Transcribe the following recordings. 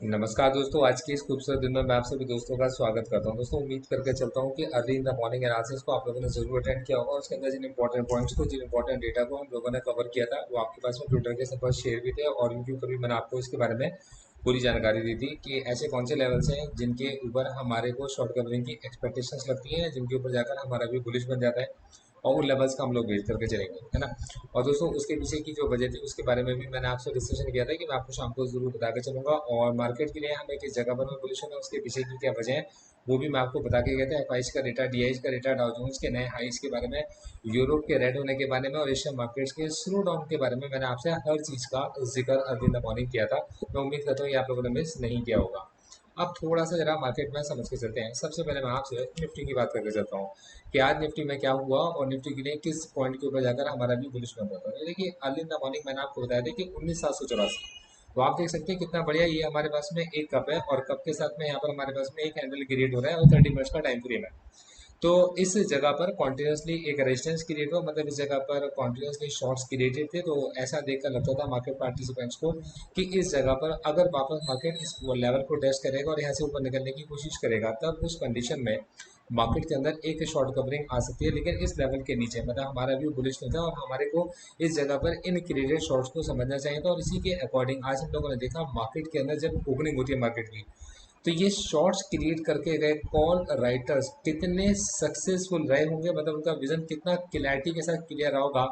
नमस्कार दोस्तों, आज की इस खूबसूरत दिन में मैं आप सभी दोस्तों का स्वागत करता हूं। दोस्तों, उम्मीद करके चलता हूं कि early in the morning analysis को आप लोगों ने जरूर अटेंड किया होगा। उसके अंदर जिन इंपॉर्टेंट पॉइंट्स को, जिन इंपॉर्टेंट डेटा को हम लोगों ने कवर किया था, वो आपके पास में ट्विटर के सब शेयर भी थे और यूट्यूब पर भी मैंने आपको इसके बारे में पूरी जानकारी दी थी कि ऐसे कौन से लेवल्स हैं जिनके ऊपर हमारे को शॉर्ट कवरिंग की एक्सपेक्टेशंस लगती हैं, जिनके ऊपर जाकर हमारा भी बुलिश बन जाता है और उन लेवल्स का हम लोग वेट करके चलेंगे, है ना। और दोस्तों, उसके पीछे की जो वजह थी उसके बारे में भी मैंने आपसे डिस्कशन किया था कि मैं आपको शाम को जरूर बता के चलूंगा। और मार्केट के लिए हमें किस जगह पर बुलिश होना है, उसके पीछे की क्या वजह है, वो भी मैं आपको बता के गया था। एफ का डेटा, डी का डेटा, डाउ जोन्स के नए हाइस के बारे में, यूरोप के रेड होने के बारे में और एशियन मार्केट्स के स्लो डाउन के बारे में मैंने आपसे हर चीज़ का जिक्र अर्ली इन द मॉर्निंग किया था। मैं उम्मीद करता हूँ ये आप लोगों ने मिस नहीं किया होगा। अब थोड़ा सा जरा मार्केट में समझ के चलते हैं। सबसे पहले मैं आपसे निफ्टी की बात करके चलता हूँ कि आज निफ्टी में क्या हुआ और निफ्टी के लिए किस पॉइंट के ऊपर जाकर हमारा भी बुलिश बन रहा था। देखिए, अर्ली इन द मॉर्निंग मैंने आपको बताया था कि 19,784, तो आप देख सकते हैं कितना बढ़िया ये हमारे पास में एक कप है और कप के साथ में यहाँ पर हमारे पास में एक कैंडल क्रिएट हो रहा है और 30 मिनट्स का टाइम फ्रेम है। तो इस जगह पर कॉन्टिन्यूसली एक रेजिस्टेंस क्रिएट हुआ, मतलब इस जगह पर कॉन्टिन्यूसली शॉर्ट्स क्रिएटेड थे। तो ऐसा देखकर लगता था मार्केट पार्टिसिपेंट्स को कि इस जगह पर अगर वापस मार्केट इस लेवल को टेस्ट करेगा और यहाँ से ऊपर निकलने की कोशिश करेगा, तब उस कंडीशन में मार्केट के अंदर एक शॉर्ट कवरिंग आ सकती है। लेकिन इस लेवल के नीचे मतलब हमारा व्यू बुलिश नहीं था और हमारे को इस जगह पर इन क्रिएटेड शॉर्ट्स को समझना चाहिए था। और इसी के अकॉर्डिंग आज हम लोगों ने देखा मार्केट के अंदर जब ओपनिंग होती है मार्केट की, तो ये शॉर्ट्स क्रिएट करके गए कॉल राइटर्स कितने सक्सेसफुल रहे होंगे, मतलब उनका विजन कितना क्लैरिटी के साथ क्लियर रहा होगा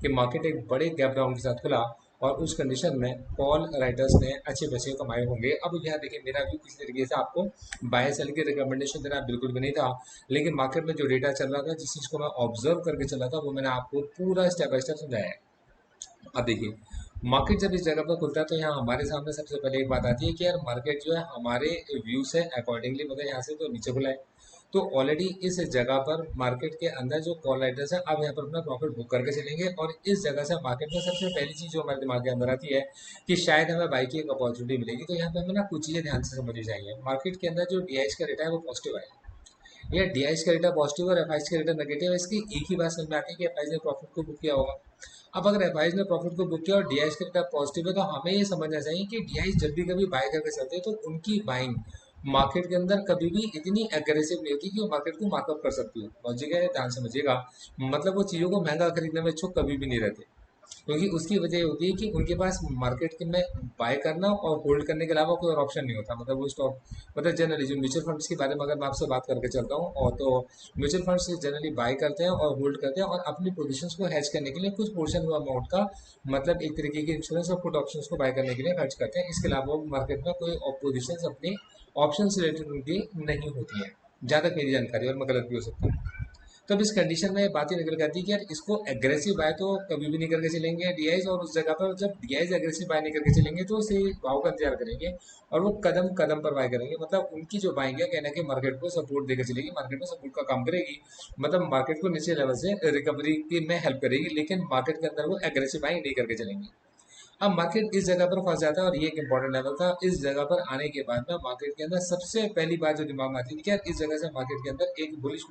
कि मार्केट एक बड़े गैप डाउन के साथ खुला और उस कंडीशन में कॉल राइटर्स ने अच्छे पैसे कमाए होंगे। अब यहाँ देखिए, मेरा भी किसी तरीके से आपको बाय सेल की रिकमेंडेशन देना बिल्कुल भी नहीं था, लेकिन मार्केट में जो डेटा चल रहा था, जिस चीज़ को मैं ऑब्जर्व करके चला था, वो मैंने आपको पूरा स्टेप बाय स्टेप समझाया है। अब देखिए, मार्केट जब इस जगह पर खुलता है तो यहाँ हमारे सामने सबसे पहले एक बात आती है कि यार मार्केट जो है हमारे व्यू से अकॉर्डिंगली, मतलब यहाँ से तो नीचे खुला है, तो ऑलरेडी इस जगह पर मार्केट के अंदर जो कॉल राइटर्स है अब यहाँ पर अपना प्रॉफिट बुक करके चलेंगे। और इस जगह से मार्केट में सबसे पहली चीज जो हमारे दिमाग के अंदर आती है कि शायद हमें बाई की एक अपॉर्चुनिटी मिलेगी। तो यहाँ पे हमें ना कुछ चीजें ध्यान से समझनी चाहिए। मार्केट के अंदर जो डीआईएच का रेटा है वो पॉजिटिव है, ये डीआईएच का रेटा पॉजिटिव और एफआईएच का रेटा नेगेटिव है। इसकी एक ही बात समझ में आती है कि एफआईएच ने प्रॉफिट को बुक किया होगा। अब अगर एफआईएच ने प्रॉफिट को बुक किया और डीआईएच का रेटा पॉजिटिव है, तो हमें ये समझना चाहिए कि डीआईएच जब भी कभी बाय करके चलते हैं तो उनकी बाइंग मार्केट के अंदर कभी भी इतनी एग्रेसिव नहीं होती कि वो मार्केट को मार्कअप कर सकती है। लॉजिक है, ध्यान समझिएगा। मतलब वो चीज़ों को महंगा खरीदने में इच्छुक कभी भी नहीं रहते, क्योंकि उसकी वजह ये होती है कि उनके पास मार्केट के में बाय करना और होल्ड करने के अलावा कोई और ऑप्शन नहीं होता। मतलब वो स्टॉक, मतलब जनरली जो म्यूचुअल फंड्स के बारे में अगर मैं आपसे बात करके चलता हूँ, और तो म्यूचुअल फंड्स जनरली बाय करते हैं और होल्ड करते हैं और अपनी पोजीशंस को हेज करने के लिए कुछ पोर्शन अमाउंट का, मतलब एक तरीके की इंश्योरेंस और पुट ऑप्शंस को बाय करने के लिए खर्च करते हैं। इसके अलावा वो मार्केट में कोई पोजीशंस अपनी ऑप्शन रिलेटेड उनकी नहीं होती है, जहाँ तक मेरी जानकारी, और मैं गलत भी हो सकता हूँ। तब इस कंडीशन में ये बात ही निकल के आती है कि यार इसको एग्रेसिव बाय तो कभी भी नहीं करके चलेंगे डीआईज, और उस जगह पर जब डीआईज एग्रेसिव बाय नहीं करके चलेंगे तो उसे भाव का इंतजार करेंगे और वो कदम कदम पर बाय करेंगे। मतलब उनकी जो बाइंग है कहना कि मार्केट को सपोर्ट देकर चलेगी, मार्केट में सपोर्ट का काम करेगी, मतलब मार्केट को नीचे लेवल से रिकवरी की में हेल्प करेगी, लेकिन मार्केट के अंदर वो एग्रेसिव बाइंग नहीं करके चलेंगे। अब मार्केट इस जगह पर फंस जाता है और ये एक इंपॉर्टेंट लेवल था। इस जगह पर आने के बाद में मार्केट के अंदर सबसे पहली बात जो दिमाग में आती थी कि यार इस जगह से मार्केट के अंदर एक बुलिश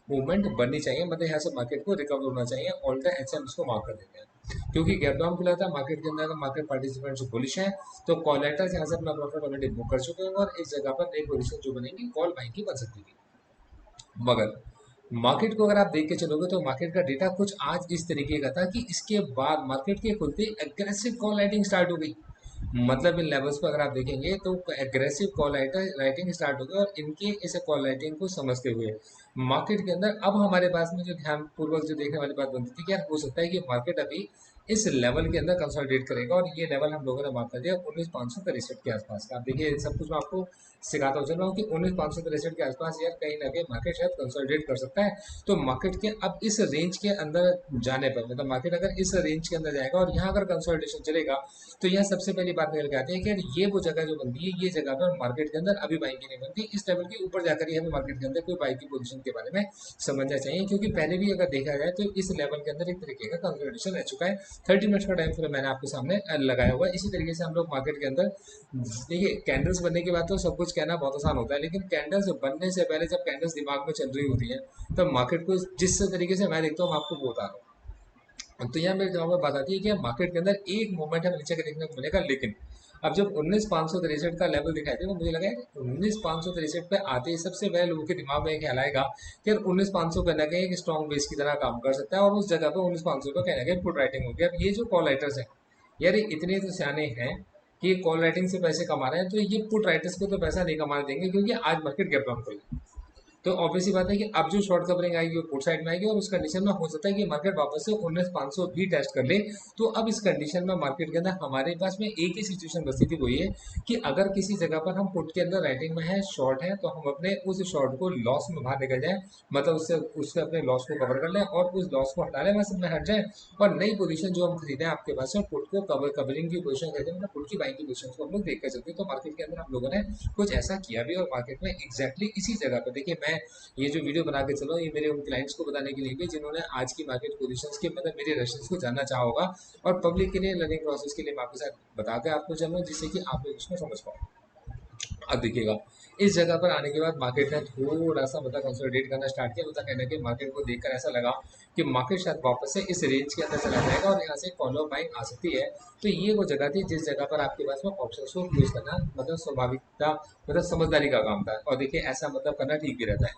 मूवमेंट बननी चाहिए, मतलब यहाँ से मार्केट को रिकवर होना चाहिए। ऑल द एच इसको मार्क कर देते हैं, क्योंकि गैप डाउन खुला था मार्केट के अंदर, मार्केट पार्टिसिपेंट्स बुलिश है, तो कॉलेटर्स यहाँ से अपना प्रॉफिट ऑलरेडी बुक कर चुके हैं और इस जगह पर नई पोजीशन जो बनेगी कॉल बाइंग की बन सकती थी। मगर मार्केट को अगर आप देख के चलोगे तो मार्केट का डेटा कुछ आज इस तरीके का था कि इसके बाद मार्केट के खुलते एग्रेसिव कॉल राइटिंग स्टार्ट हो गई। मतलब इन लेवल्स पर अगर आप देखेंगे तो एग्रेसिव कॉल राइटिंग स्टार्ट हो गई और इनके इस कॉल राइटिंग को समझते हुए मार्केट के अंदर अब हमारे पास में जो ध्यान पूर्वक जो देखने वाली बात बनती थी कि यार हो सकता है कि मार्केट अभी इस लेवल के अंदर कंसोलिडेट करेगा, और ये लेवल हम लोगों ने मार्क कर दिया 19,563 के आसपास का। आप देखिए, सब कुछ मैं आपको सिखाता हूँ चल रहा हूँ कि 19,563 के आसपास यार कहीं ना कहीं मार्केट शायद कंसोलिडेट कर सकता है। तो मार्केट के अब इस रेंज के अंदर जाने पर, मतलब मार्केट अगर इस रेंज के अंदर जाएगा और यहाँ अगर कंसोलिडेशन चलेगा, तो यहाँ सबसे पहली बात निकल के आती है कि यार ये वो जगह जो बनती है, ये जगह पर मार्केट के अंदर अभी बाइंग की नहीं बनती। इस लेवल के ऊपर जाकर ही हमें मार्केट के अंदर कोई बाइंग की पोजीशन के बारे में समझना चाहिए, क्योंकि पहले भी अगर देखा जाए तो इस लेवल के अंदर एक तरीके का कंसोलिडेशन रह चुका है। 30 मिनट्स का टाइम फ्रेम मैंने आपके सामने लगाया हुआ है। इसी तरीके से हम लोग मार्केट के अंदर देखिए, कैंडल्स बनने के बाद तो सब कुछ कहना बहुत आसान होता है, लेकिन कैंडल्स बनने से पहले जब कैंडल्स दिमाग में चल रही होती है, तब मार्केट को जिस तरीके से मैं देखता हूँ मैं आपको वो बता रहा हूँ। तो यहाँ मेरे दिमाग में बात आती है कि मार्केट के अंदर एक मोमेंट हमें नीचे का देखने को मिलेगा, लेकिन अब जब 19,563 का लेवल दिखाई दे तो मुझे लगा 19,563 पे आते ही सबसे पहले लोगों के दिमाग में ख्याल आएगा कि यार 19,500 कहीं ना कहीं एक स्ट्रॉन्ग बेस की तरह काम कर सकता है, और उस जगह पे 19,500 का कहीं ना कहीं पुट राइटिंग हो गया। अब ये जो कॉल राइटर्स हैं यार, ये इतने तो सियाने हैं कि ये कॉल राइटिंग से पैसे कमा रहे हैं, तो ये पुट राइटर्स को तो पैसा नहीं कमाने देंगे, क्योंकि आज मार्केट गैप डाउन खुली। तो ऑब्वियसली बात है कि अब जो शॉर्ट कवरिंग आएगी वो पुट साइड में आएगी, और उस कंडीशन में हो सकता है कि मार्केट वापस से 19,500 भी टेस्ट कर ले। तो अब इस कंडीशन में मार्केट के अंदर हमारे पास में एक ही सिचुएशन बची थी, वो ये कि अगर किसी जगह पर हम पुट के अंदर राइटिंग में है, शॉर्ट है, तो हम अपने उस शॉर्ट को लॉस में बाहर निकल जाए, मतलब उससे उससे अपने लॉस को कवर कर लें और उस लॉस को हटा लें, बस में हट जाए, और नई पोजीशन जो हम खरीदें आपके पास है पुट को कवरिंग की पोजीशन खरीदें, मतलब पुट की बाइंग की पोजीशन को हम लोग देख कर चलते हैं। तो मार्केट के अंदर हम लोगों ने कुछ ऐसा किया भी, और मार्केट में एग्जैक्टली इसी जगह पर देखिए, मैं ये जो वीडियो बना के चलो, ये मेरे उन क्लाइंट्स को बताने के लिए भी जिन्होंने आज की मार्केट पोजीशंस के मतलब मेरे रेशंस को जानना चाहा होगा, और पब्लिक के लिए लर्निंग प्रोसेस के लिए मैं आपके साथ बता के आपको चलूँ, जिससे कि आप लोग उसको समझ पाओ। अब देखिएगा, इस जगह पर आने के बाद मार्केट ने थोड़ा सा मतलब कंसोलिडेट करना स्टार्ट किया, मतलब कहने के मार्केट को देखकर ऐसा लगा कि मार्केट शायद वापस से इस रेंज के अंदर चला जाएगा और यहाँ से फॉलो बाइंग आ सकती है। तो ये वो जगह थी जिस जगह पर आपके पास में ऑप्शन को यूज करना मतलब स्वाभाविकता, मतलब समझदारी का काम था, और देखिए ऐसा मतलब करना ठीक भी रहता है।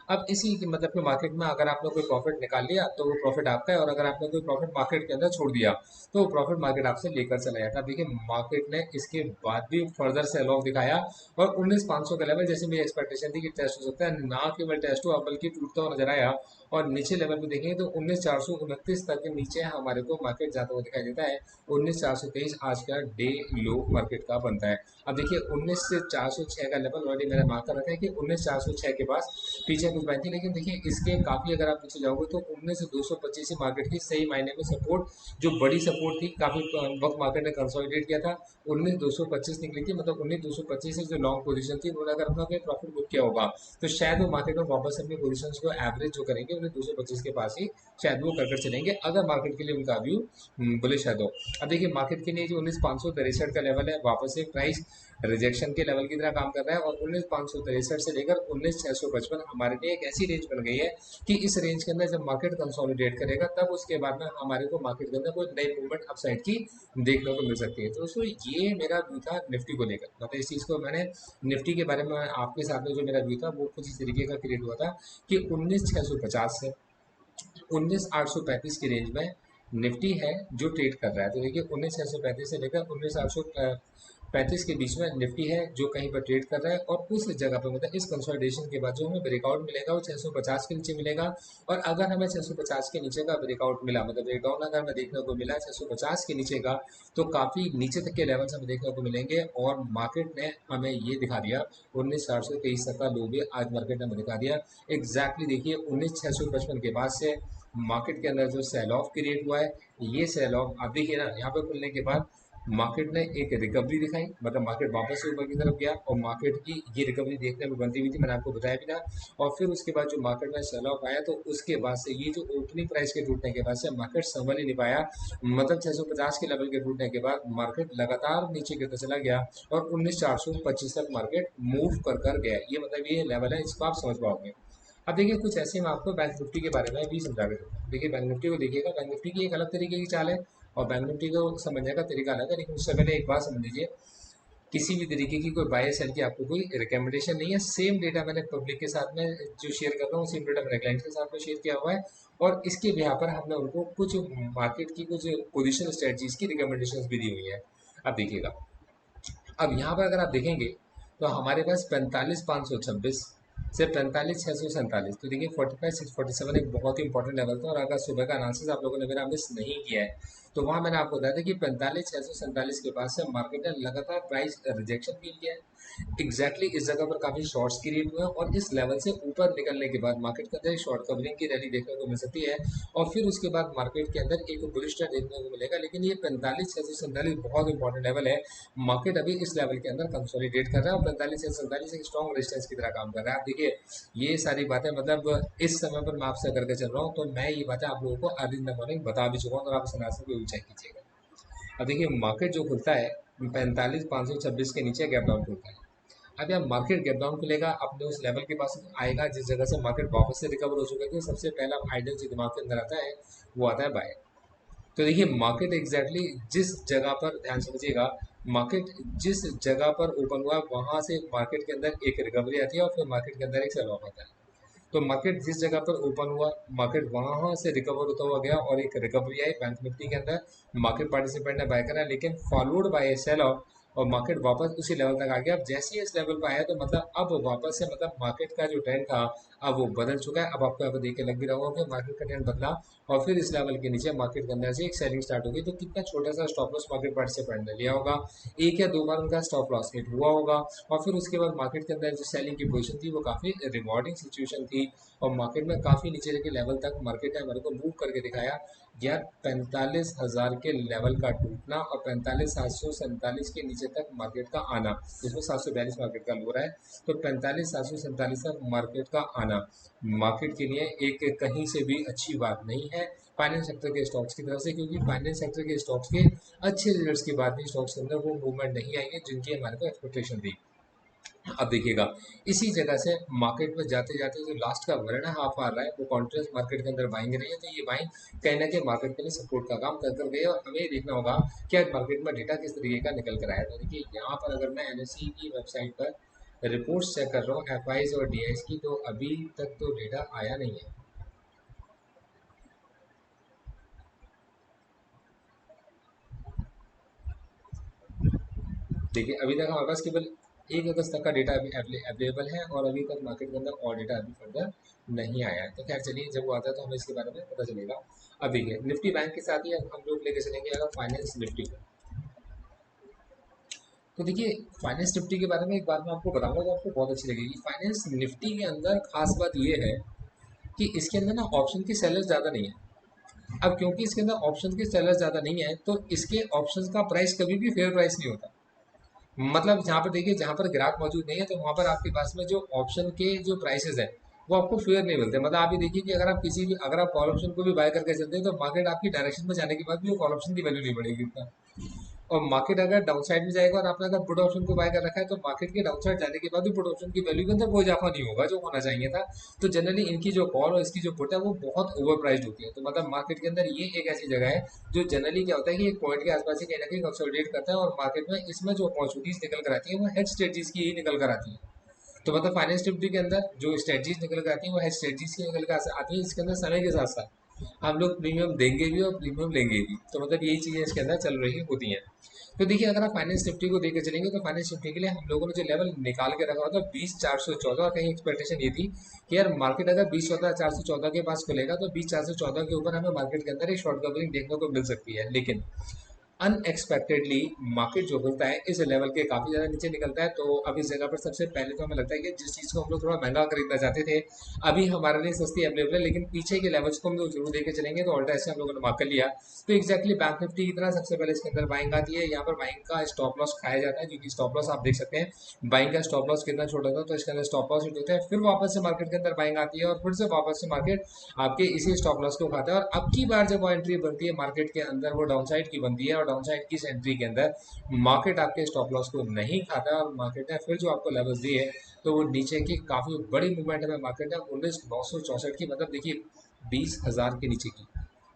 अब इसी मतलब कि मार्केट में अगर आपने कोई प्रॉफिट निकाल लिया तो वो प्रॉफिट आपका है, और अगर आपने कोई प्रॉफिट मार्केट के अंदर छोड़ दिया तो वो प्रॉफिट मार्केट आपसे लेकर चला जाता है। देखिए मार्केट ने इसके बाद भी फर्दर सेल ऑफ दिखाया, और 19,500 का लेवल जैसे मेरी एक्सपेक्टेशन थी कि टेस्ट हो सकता है, ना केवल टेस्ट हुआ बल्कि टूटता हुआ नजर आया, और नीचे लेवल पे देखेंगे तो 19,429 तक के नीचे हमारे को मार्केट जाता हुआ दिखाई देता है। 19,423 आज का डे लो मार्केट का बनता है। अब देखिए 19,406 का लेवल ऑलरेडी मैंने मार्क कर रखा है कि 19,406 के पास पीछे कुछ बनी थी, लेकिन देखिए इसके काफ़ी अगर आप पीछे जाओगे तो 19,225 से मार्केट की सही मायने में सपोर्ट, जो बड़ी सपोर्ट थी, काफ़ी वक्त मार्केट ने कंसोलिडेट किया था। 19,225 निकली थी, मतलब 19,225 से जो लॉन्ग पोजीशन थी उन्होंने अगर अपना कोई प्रॉफिट बुक किया होगा तो शायद वो मार्केट में वापस अपनी पोजीशंस को एवरेज जो करेंगे 19,225 के पास ही शायद वो कर चलेंगे, अगर मार्केट के लिए उनका व्यू बुलिश है तो। अब देखिए मार्केट के लिए जो 19,563 का लेवल है वापस से प्राइस रिजेक्शन के लेवल की तरह काम कर रहा है, और 19,563 से लेकर 19,655 हमारे लिए एक ऐसी रेंज बन गई है कि इस रेंज के अंदर जब मार्केट कंसोलिडेट करेगा तब उसके बाद में हमारे को मार्केट के अंदर कोई नई मूवमेंट अपसाइड की देखने को मिल सकती है। तो दोस्तों ये मेरा व्यू था निफ्टी को लेकर, मतलब इस चीज़ को मैंने निफ्टी के बारे में आपके साथ में जो मेरा व्यू था वो कुछ इस तरीके का क्रिएट हुआ था कि 19,650 से 19,835 की रेंज में निफ्टी है जो ट्रेड कर रहा है। तो देखिए 19,635 से लेकर 19,835 के बीच में निफ्टी है जो कहीं पर ट्रेड कर रहा है, और उस जगह पर मतलब इस कंसोलिडेशन के बाद जो हमें ब्रेकआउट मिलेगा वो 650 के नीचे मिलेगा। और अगर हमें 650 के नीचे का ब्रेकआउट मिला, मतलब ब्रेकडाउन अगर हमें देखने को मिला 650 के नीचे का, तो काफ़ी नीचे तक के लेवल्स हमें देखने को मिलेंगे, और मार्केट ने हमें ये दिखा दिया 19,423 तक का लो भी आज मार्केट ने हमें दिखा दिया। एग्जैक्टली देखिए 19,655 के बाद से मार्केट के अंदर जो सेल ऑफ क्रिएट हुआ है, ये सेल ऑफ आप देखिए ना, यहाँ पे खुलने के बाद मार्केट ने एक रिकवरी दिखाई, मतलब मार्केट वापस से ऊपर की तरफ गया, और मार्केट की ये रिकवरी देखने में बनती हुई थी, मैंने आपको बताया भी था। और फिर उसके बाद जो मार्केट में सेल ऑफ आया तो उसके बाद से ये जो ओपनिंग प्राइस के टूटने के बाद से मार्केट संभल ही नहीं पाया, मतलब 650 के लेवल के टूटने के बाद मार्केट लगातार नीचे गिरता चला गया, और 19,425 तक मार्केट मूव कर गया। ये मतलब ये लेवल है, इसको आप समझ पाओगे। अब देखिए कुछ ऐसे मैं आपको बैंक निफ्टी के बारे में भी समझा के दूँ। देखिए बैंक निफ्टी को देखिएगा, बैंक निफ्टी की एक अलग तरीके की चाल है, और बैंक निफ्टी को समझने का तरीका अलग है, लेकिन उससे पहले एक बात समझ लीजिए, किसी भी तरीके की कोई बाय सेल की आपको कोई रिकमेंडेशन नहीं है। सेम डेटा मैंने पब्लिक के साथ में जो शेयर कर रहा हूँ, सेम डेटा मैंने क्लाइंट के साथ में शेयर किया हुआ है, और इसके बिहार पर हमने उनको कुछ मार्केट की कुछ पोजिशन स्ट्रेटजीज की रिकमेंडेशन भी दी हुई है। अब देखिएगा, अब यहाँ पर अगर आप देखेंगे तो हमारे पास 45,526 से 45,647, तो देखिए 45,647 एक बहुत ही इंपॉर्टेंट लेवल था, और अगर सुबह का एनालिसिस आप लोगों ने मेरा मिस नहीं किया है तो वहाँ मैंने आपको बताया था कि 45,647 के पास से मार्केट ने लगातार प्राइस रिजेक्शन भी किया है। एग्जैक्टली इस जगह पर काफ़ी शॉर्ट्स क्रिएट हुए हैं, और इस लेवल से ऊपर निकलने के बाद मार्केट के अंदर एक शॉर्ट कवरिंग की रैली देखने को मिल सकती है, और फिर उसके बाद मार्केट के अंदर एक बुलिश ट्रेंड देखने को मिलेगा। लेकिन ये 45,647 बहुत इंपॉर्टेंट लेवल है, मार्केट अभी इस लेवल के अंदर कंसोलिडेट कर रहा है, और 45 से 47 एक स्ट्रॉन्ग रेजिस्टेंस की तरह काम कर रहा है। आप देखिए ये सारी बातें मतलब इस समय पर मैं आपसे करके चल रहा हूँ, तो मैं ये बातें आप लोगों को अर्ली इन द मॉर्निंग बता भी चुका हूँ, और आप इस एनालिसिस को चेक कीजिएगा। अब देखिए मार्केट जो खुलता है 45,526 के नीचे गैप डाउन खुलता है। अब यार मार्केट गैप डाउन खुलेगा अपने उस लेवल के पास आएगा जिस जगह से मार्केट वापस से रिकवर हो चुका है, तो सबसे पहला आइडियल जो दिमाग के अंदर आता है वो आता है बाय। तो देखिए मार्केट एग्जैक्टली जिस जगह पर ध्यान समझिएगा, मार्केट जिस जगह पर ओपन हुआ वहां से मार्केट के अंदर एक रिकवरी आती है और फिर मार्केट के अंदर एक सेल ऑफ आता है। तो मार्केट जिस जगह पर ओपन हुआ, मार्केट वहां से रिकवर होता हुआ गया और एक रिकवरी आई बैंक निफ्टी के अंदर। मार्केट पार्टिसिपेंट ने बाय करा, लेकिन followed by a sell off, और मार्केट वापस उसी लेवल तक आ गया। अब जैसे ही इस लेवल पर आया तो मतलब अब वापस से मतलब मार्केट का जो ट्रेंड था अब वो बदल चुका है। अब आपको यहाँ पर देख के लग भी रहा होगा कि मार्केट का ट्रेंड बदला और फिर इस लेवल के नीचे मार्केट के अंदर से एक सेलिंग स्टार्ट हो गई। तो कितना छोटा सा स्टॉप लॉस मार्केट पार्टिसिपेंट ने लिया होगा, एक या दो बार उनका स्टॉप लॉस हिट हुआ होगा, और फिर उसके बाद मार्केट के अंदर जो सेलिंग की पोजीशन थी वो काफ़ी रिवॉर्डिंग सिचुएशन थी। और मार्केट में काफ़ी नीचे के लेवल तक मार्केट ने हमारे को मूव करके दिखाया यार। 45,000 के लेवल का टूटना और 45,747 के नीचे तक मार्केट का आना, जिसमें 742 मार्केट का लो रहा है, तो 45,747 तक मार्केट का आना मार्केट के लिए एक कहीं से भी अच्छी बात नहीं है फाइनेंस सेक्टर के स्टॉक्स की तरफ से, क्योंकि फाइनेंस सेक्टर के स्टॉक्स के अच्छे रिजल्ट्स के बाद भी स्टॉक्स के अंदर वो मूवमेंट नहीं आई है जिनकी हमारे को एक्सपेक्टेशन थी। अब देखिएगा, इसी जगह से मार्केट में जाते जाते जो लास्ट का वन एंड हाफ आ रहा है वो कॉन्ट्रेस्ट मार्केट के अंदर बाइंग रही है। तो ये बाइंग कहीं ना कहीं मार्केट के लिए सपोर्ट का काम कर गई है और हमें देखना होगा कि आज मार्केट में डेटा किस तरीके का निकल कर आया। तो देखिए यहाँ पर अगर मैं एनएससी की वेबसाइट पर रिपोर्ट्स चेक कर रहा हूँ एफ और डी की, तो अभी तक तो डेटा आया नहीं है। देखिए अभी तक हमारे पास केवल 1 अगस्त तक का डेटा अभी अवेलेबल है और अभी तक मार्केट के अंदर और डेटा अभी फर्दर नहीं आया है। तो खैर चलिए, जब वो आता है तो हमें इसके बारे में पता चलेगा। अब देखिए निफ्टी बैंक के साथ ही अब हम लोग लेके चलेंगे अगर फाइनेंस निफ्टी को। तो देखिए फाइनेंस निफ्टी के बारे में एक बात मैं आपको बताऊंगा जो आपको बहुत अच्छी लगेगी। फाइनेंस निफ्टी के अंदर खास बात ये है कि इसके अंदर ना ऑप्शन की सेलर ज़्यादा नहीं है। अब क्योंकि इसके अंदर ऑप्शन की सेलर ज़्यादा नहीं है तो इसके ऑप्शन का प्राइस कभी भी फेयर प्राइस नहीं होता। मतलब जहाँ पर देखिए जहाँ पर ग्राहक मौजूद नहीं है तो वहाँ पर आपके पास में जो ऑप्शन के जो प्राइसेस है वो आपको फेयर नहीं मिलते। मतलब आप ये देखिए कि अगर आप कॉल ऑप्शन को भी बाय करके चलते हैं तो मार्केट आपकी डायरेक्शन में जाने के बाद भी वो कॉल ऑप्शन की वैल्यू नहीं बढ़ेगी इतना। और मार्केट अगर डाउन साइड में जाएगा और आपने अगर पुट ऑप्शन को बाय कर रखा है तो मार्केट के डाउन साइड जाने के बाद भी पुट ऑप्शन की वैल्यू के अंदर कोई इजाफा नहीं होगा जो होना चाहिए था। तो जनरली इनकी जो कॉल और इसकी जो पुट है वो बहुत ओवर प्राइस्ड होती है। तो मतलब मार्केट के अंदर ये एक ऐसी जगह है जो जनरली क्या होता है कि एक पॉइंट के आसपास ही कहीं ना कहीं कंसोलिडेट करता है और मार्केट में इसमें जो अपॉर्चुनिटीज निकल कर आती है वो हेड स्ट्रेटजीज की ही निकल कर आती है। तो मतलब फाइनेंस निफ्टी के अंदर जो स्ट्रेटजीज निकल कर आती है वो हेड स्ट्रेटजीज की निकल कर आती है। इसके अंदर समय के साथ साथ हम लोग प्रीमियम देंगे भी और प्रीमियम लेंगे भी। तो मतलब यही चीज़ें इसके अंदर चल रही होती हैं। तो देखिए अगर आप फाइनेंस निफ्टी को देख के चलेंगे तो फाइनेंस निफ्टी के लिए हम लोगों ने जो लेवल निकाल के रखा हुआ था 20,414, और कहीं एक्सपेक्टेशन ये थी कि यार मार्केट अगर 20,414 के पास खुलेगा तो 20,414 के ऊपर हमें मार्केट के अंदर एक शॉर्ट कवरिंग देखने को मिल सकती है। लेकिन अनएक्सपेक्टेडली मार्केट जो होता है इस लेवल के काफ़ी ज़्यादा नीचे निकलता है। तो अब इस जगह पर सबसे पहले तो हमें लगता है कि जिस चीज़ को हम लोग थोड़ा महंगा खरीदना चाहते थे अभी हमारे लिए सस्ती अवेलेबल है, लेकिन पीछे के लेवल्स को हम लोग जरूर देके चलेंगे। तो ऑल्टा ऐसे हम लोगों ने मार्क कर लिया। तो एक्जैक्टली बैंक निफ्टी की तरह सबसे पहले इसके अंदर बाइंग आती है। यहाँ पर बाइंग का स्टॉप लॉस खाया जाता है, जो कि स्टॉप लॉस आप देख सकते हैं बाइंग का स्टॉप लॉस कितना छोटा था, तो इसके अंदर स्टॉप लॉस हिट होता है। फिर वापस से मार्केट के अंदर बाइंग आती है और फिर से वापस से मार्केट आपके इसी स्टॉप लॉस को खाता है। और अब की बार जब वो एंट्री बनती है मार्केट के अंदर वो डाउन साइड की बनती है और डाउन साइड की एंट्री के अंदर मार्केट आपके स्टॉप लॉस को नहीं खाता और मार्केट ने फिर जो आपको लेवल्स दिए तो वो नीचे की काफ़ी बड़ी मूवमेंट है मार्केट ने 19,964 की, मतलब देखिए 20,000 के नीचे की।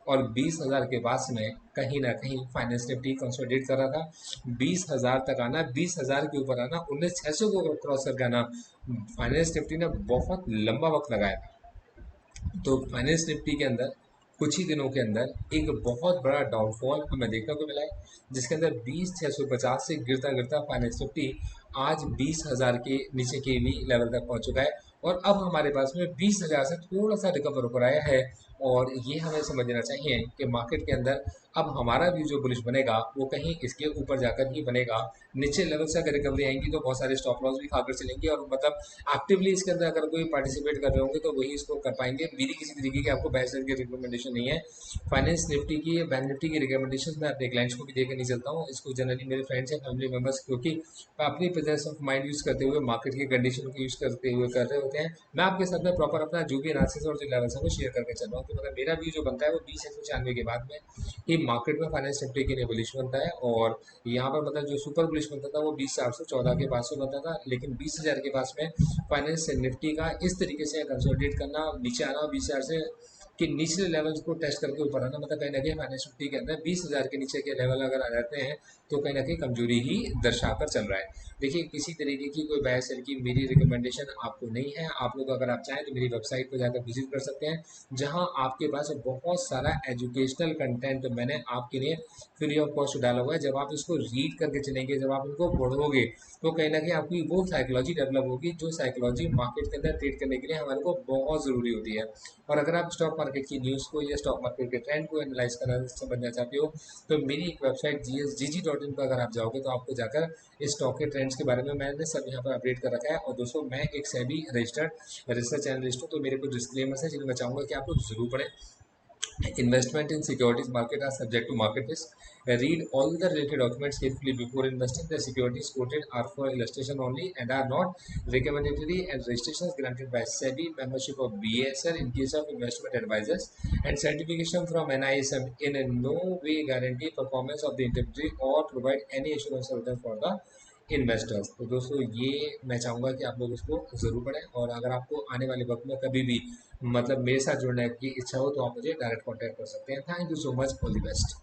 और 20,000 के पास में कहीं ना कहीं फाइनेंस निफ्टी कंसोलिडेट कर रहा था। 20,000 तक आना, 20,000 के ऊपर आना, 19,600 को क्रॉस करके आना, फाइनेंस निफ्टी ने बहुत लंबा वक्त लगाया था। तो फाइनेंस निफ्टी के अंदर कुछ ही दिनों के अंदर एक बहुत बड़ा डाउनफॉल हमें देखने को मिला है, जिसके अंदर 20,650 से गिरता गिरता फाइनेंस निफ्टी आज 20,000 के नीचे के भी लेवल तक पहुंच चुका है। और अब हमारे पास में 20,000 से थोड़ा सा रिकवर होकर आया है। और ये हमें समझना चाहिए कि मार्केट के अंदर अब हमारा व्यू जो बुलिश बनेगा वो कहीं इसके ऊपर जाकर ही बनेगा। नीचे लेवल से अगर रिकवरी आएंगी तो बहुत सारे स्टॉप लॉस भी खाकर चलेंगे और मतलब एक्टिवली इसके अंदर अगर कोई पार्टिसिपेट कर रहे होंगे तो वही इसको कर पाएंगे। मेरी किसी तरीके की आपको बाय सेल की रिकमेंडेशन नहीं है। फाइनेंस निफ्टी की बैंक निफ्टी की रिकमेंडेशन मैं अपने क्लाइंट्स को भी देकर नहीं चलता हूँ। इसको जनरली मेरे फ्रेंड्स एंड फैमिली मेंबर्स क्योंकि अपनी प्रेजेंस ऑफ माइंड यूज़ करते हुए मार्केट की कंडीशन को यूज़ करते हुए कर रहे होते हैं। मैं आपके साथ में प्रॉपर अपना जो भी एनालिसिस और जो लेवल्स है वो शेयर करके चल रहा हूँ। तो मतलब मेरा व्यू जो बनता है वो 20,196 के बाद में ही मार्केट में फाइनेंस निफ्टी के लिए बुलिश बनता है। और यहाँ पर मतलब जो सुपर बुलिश बनता था वो 20,414 के पास से बनता था, लेकिन 20,000 के पास में फाइनेंस निफ्टी का इस तरीके से कंसोलिडेट करना, नीचे आना 20,000 से कि निचले लेवल्स को टेस्ट करके ऊपर आना, मतलब कहीं ना कहीं फाइनेंशियल निफ्टी के अंदर 20,000 के नीचे के लेवल अगर आ जाते हैं तो कहीं ना कहीं कमजोरी ही दर्शाकर चल रहा है। देखिए, किसी तरीके की कोई बाय सेल की मेरी रिकमेंडेशन आपको नहीं है। आप लोग अगर आप चाहें तो मेरी वेबसाइट पर जाकर विजिट कर सकते हैं, जहां आपके पास बहुत सारा एजुकेशनल कंटेंट मैंने आपके लिए फ्री ऑफ कॉस्ट डाला हुआ है। जब आप इसको रीड करके चलेंगे, जब आप इनको पढ़ोगे, तो कहीं ना कहीं आपकी वो साइकोलॉजी डेवलप होगी जो साइकोलॉजी मार्केट के अंदर ट्रेड करने के लिए हमारे को बहुत ज़रूरी होती है। और अगर आप स्टॉक मार्केट की न्यूज़ को या स्टॉक मार्केट के ट्रेंड को एनालाइज करना समझना चाहते हो, तो मेरी एक वेबसाइट GSGG.in पर अगर आप जाओगे तो आपको जाकर इस स्टॉक के ट्रेंड्स के बारे में मैंने सब यहाँ पर अपडेट कर रखा है। और दोस्तों, मैं एक सेबी रजिस्टर्ड रिसर्च एनालिस्ट हूँ, तो मेरे कुछ डिस्क्लेमर्स हैं जिन्हें मैं चाहूँगा कि आप लोग जरूर पढ़ें। Investment in securities market are subject to market risk. Read all the related documents carefully before investing. The securities quoted are for illustration only and are not recommendatory, and registrations granted by SEBI, membership of BSR in case of investment advisors, and certification from NISM in no way guarantee performance of the intermediary or provide any assurance or return for the investors. तो दोस्तों, ये मैं चाहूँगा कि आप लोग इसको ज़रूर पढ़ें, और अगर आपको आने वाले वक्त में कभी भी मतलब मेरे साथ जुड़ने की इच्छा हो तो आप मुझे डायरेक्ट कॉन्टैक्ट कर सकते हैं। Thank you so much, all the best.